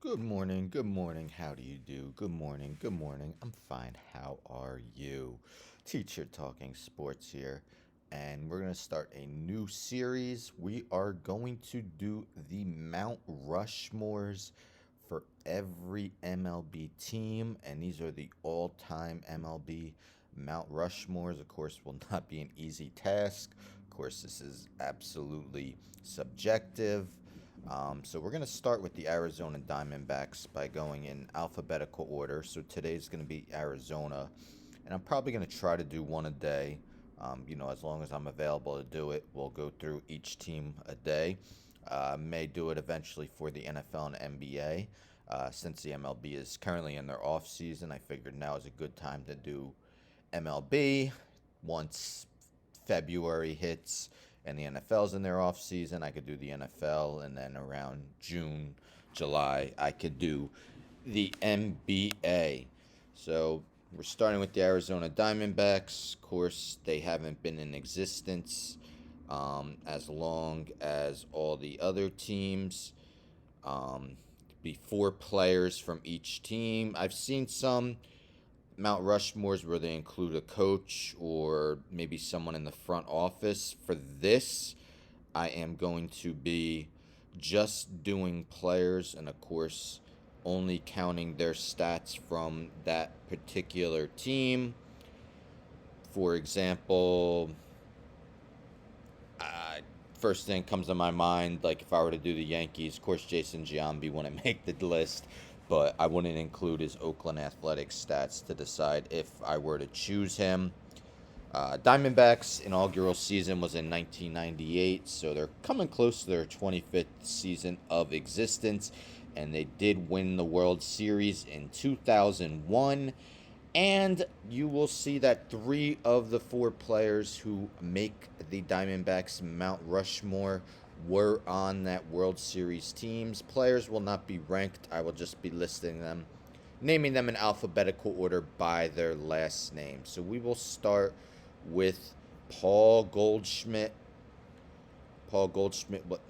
Good morning, how do you do? Good morning, I'm fine, how are you? Teacher Talking Sports here, and we're going to start a new series. We are going to do the Mount Rushmores for every MLB team, and these are the all time MLB Mount Rushmores. Of course, will not be an easy task. Of course, this is absolutely subjective. So we're going to start with the Arizona Diamondbacks by going in alphabetical order. So today's going to be Arizona, and I'm probably going to try to do one a day. As long as I'm available to do it, we'll go through each team a day. May do it eventually for the NFL and NBA. Since the MLB is currently in their off season, I figured now is a good time to do MLB. Once February hits and the NFL's in their off season, I could do the NFL, and then around June, July, I could do the NBA. So we're starting with the Arizona Diamondbacks. Of course, they haven't been in existence as long as all the other teams. Um, Before players from each team. I've seen some Mount Rushmores where they include a coach or maybe someone in the front office. For this, I am going to be just doing players and, of course, only counting their stats from that particular team. For example, uh, first thing comes to my mind, like if I were to do the Yankees, of course, Jason Giambi wouldn't make the list, but I wouldn't include his Oakland Athletics stats to decide if I were to choose him. Diamondbacks' inaugural season was in 1998, so they're coming close to their 25th season of existence, and they did win the World Series in 2001. And you will see that three of the four players who make the Diamondbacks Mount Rushmore were on that World Series teams. Players will not be ranked, I will just be listing them, naming them in alphabetical order by their last name. So we will start with Paul Goldschmidt. Paul Goldschmidt, what?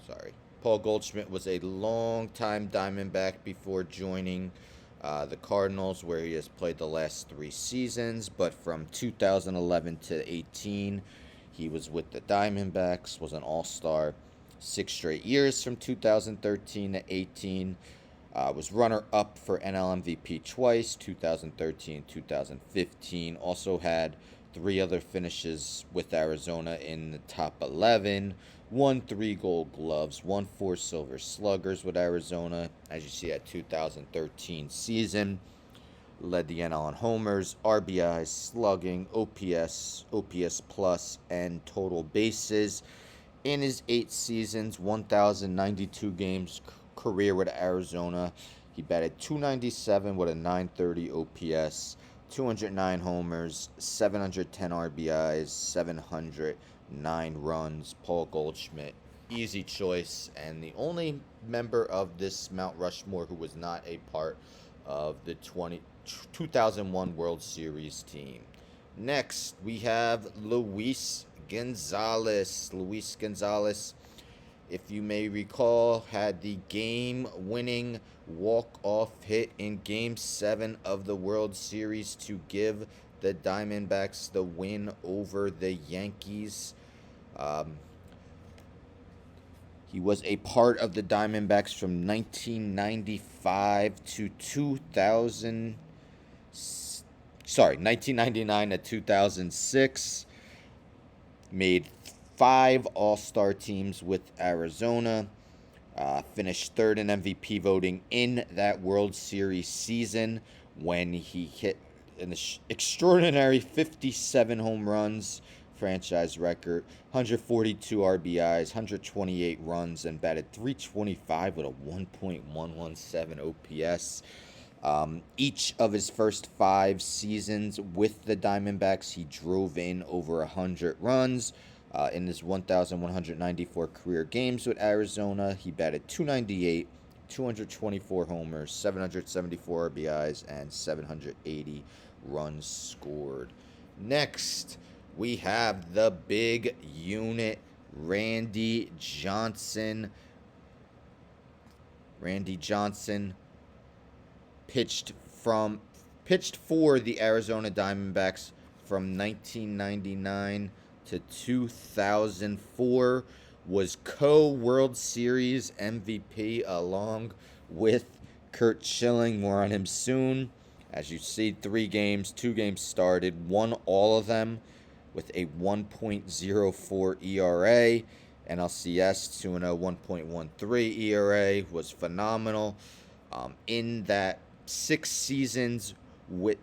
Sorry. Paul Goldschmidt was a long-time Diamondback before joining the Cardinals, where he has played the last three seasons. But from 2011 to 18, he was with the Diamondbacks, was an All-Star 6 straight years from 2013 to 18. Was runner-up for NL MVP twice, 2013 and 2015. Also had three other finishes with Arizona in the top 11. Won three Gold Gloves, won four Silver Sluggers with Arizona, as you see at 2013 season. Led the NL in homers, RBIs, slugging, OPS plus, and total bases. In his 8 seasons, 1,092 games career with Arizona, he batted 297 with a 930 OPS, 209 homers, 710 RBIs, 709 runs. Paul Goldschmidt, easy choice, and the only member of this Mount Rushmore who was not a part of the 2001 World Series team. Next, we have Luis Gonzalez. Luis Gonzalez, if you may recall, had the game-winning walk-off hit in Game 7 of the World Series to give the Diamondbacks the win over the Yankees. Um, he was a part of the Diamondbacks from 1995 to 2000. Sorry, 1999 to 2006. Made 5 All-Star teams with Arizona. Finished third in MVP voting in that World Series season when he hit an extraordinary 57 home runs, franchise record, 142 RBIs, 128 runs, and batted 325 with a 1.117 OPS. Each of his first 5 seasons with the Diamondbacks, he drove in over 100 runs. In his 1,194 career games with Arizona, he batted 298, 224 homers, 774 RBIs, and 780 runs scored. Next, we have the big unit, Randy Johnson. Randy Johnson pitched from pitched for the Arizona Diamondbacks from 1999 to 2004, was co-World Series MVP along with Kurt Schilling. More on him soon. As you see, 3 games, 2 games started, won all of them with a 1.04 ERA. NLCS 2-0, 1.13 ERA was phenomenal. In that 6 seasons with,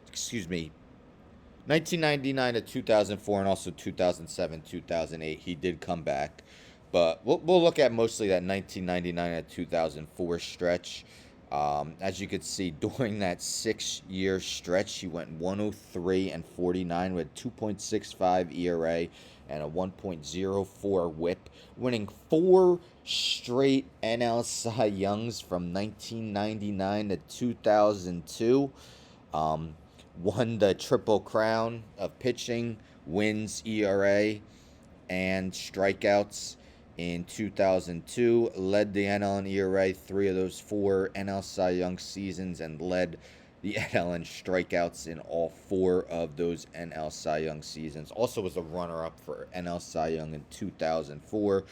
1999 to 2004 and also 2007, 2008, he did come back. But we'll look at mostly that 1999 to 2004 stretch. As you could see, during that 6-year stretch, he went 103 and 49 with 2.65 ERA and a 1.04 WHIP, winning 4 straight NL Cy Youngs from 1999 to 2002. Won the Triple Crown of pitching, wins, ERA, and strikeouts in 2002. Led the NL in ERA 3 of those 4 NL Cy Young seasons, and led the NL in strikeouts in all 4 of those NL Cy Young seasons. Also was a runner-up for NL Cy Young in 2004.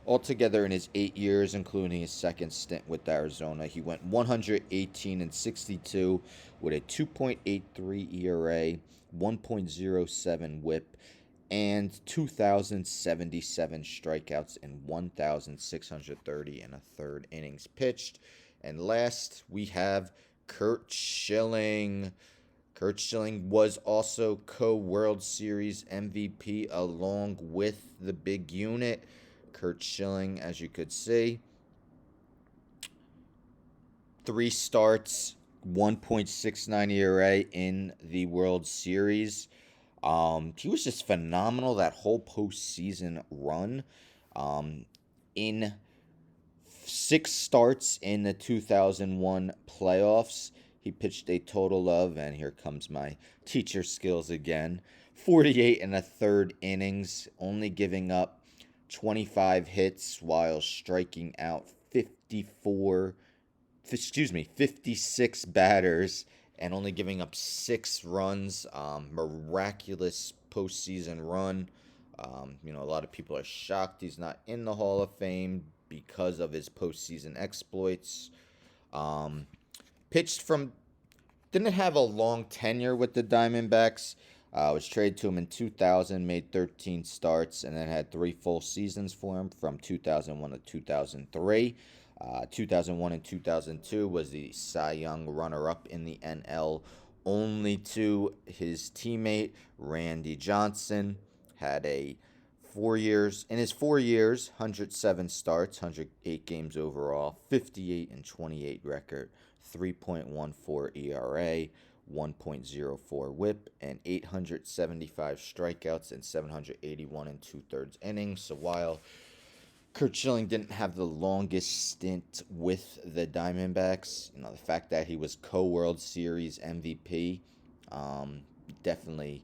Altogether, in his 8 years, including his second stint with Arizona, he went 118 and 62 with a 2.83 ERA, 1.07 WHIP, and 2,077 strikeouts in 1,630 and a third innings pitched. And last, we have Kurt Schilling. Kurt Schilling was also co-World Series MVP along with the big unit. Kurt Schilling, as you could see, 3 starts, 1.69 ERA in the World Series. He was just phenomenal that whole postseason run. In 6 starts in the 2001 playoffs, he pitched a total of, and here comes my teacher skills again, 48 and a third innings, only giving up 25 hits while striking out 56 batters and only giving up 6 runs. Miraculous postseason run. A lot of people are shocked he's not in the Hall of Fame because of his postseason exploits. Didn't have a long tenure with the Diamondbacks. Was traded to him in 2000, made 13 starts, and then had 3 full seasons for him from 2001 to 2003. 2001 and 2002 was the Cy Young runner-up in the NL, only to his teammate Randy Johnson. Had a 4 years, 107 starts, 108 games overall, 58 and 28 record, 3.14 ERA, 1.04 WHIP, and 875 strikeouts and 781 and 2/3 innings. So while Kurt Schilling didn't have the longest stint with the Diamondbacks, the fact that he was co-World Series MVP definitely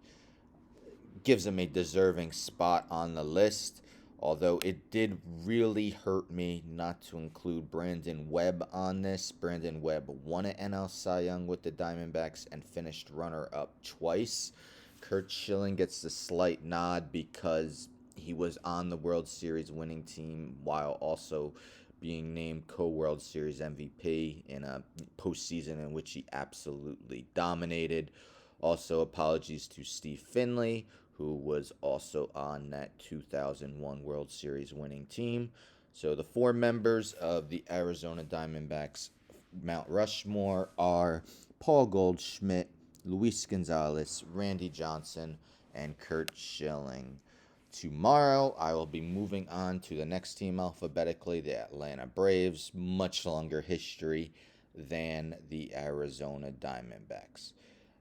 gives him a deserving spot on the list. Although it did really hurt me not to include Brandon Webb on this. Brandon Webb won an NL Cy Young with the Diamondbacks and finished runner-up twice. Kurt Schilling gets the slight nod because he was on the World Series winning team while also being named co-World Series MVP in a postseason in which he absolutely dominated. Also, apologies to Steve Finley, who was also on that 2001 World Series winning team. So the 4 members of the Arizona Diamondbacks Mount Rushmore are Paul Goldschmidt, Luis Gonzalez, Randy Johnson, and Kurt Schilling. Tomorrow, I will be moving on to the next team alphabetically, the Atlanta Braves. Much longer history than the Arizona Diamondbacks.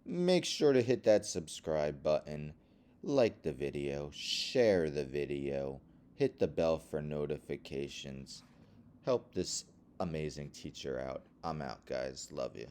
Make sure to hit that subscribe button, like the video, share the video, hit the bell for notifications. Help this amazing teacher out. I'm out, guys. Love you.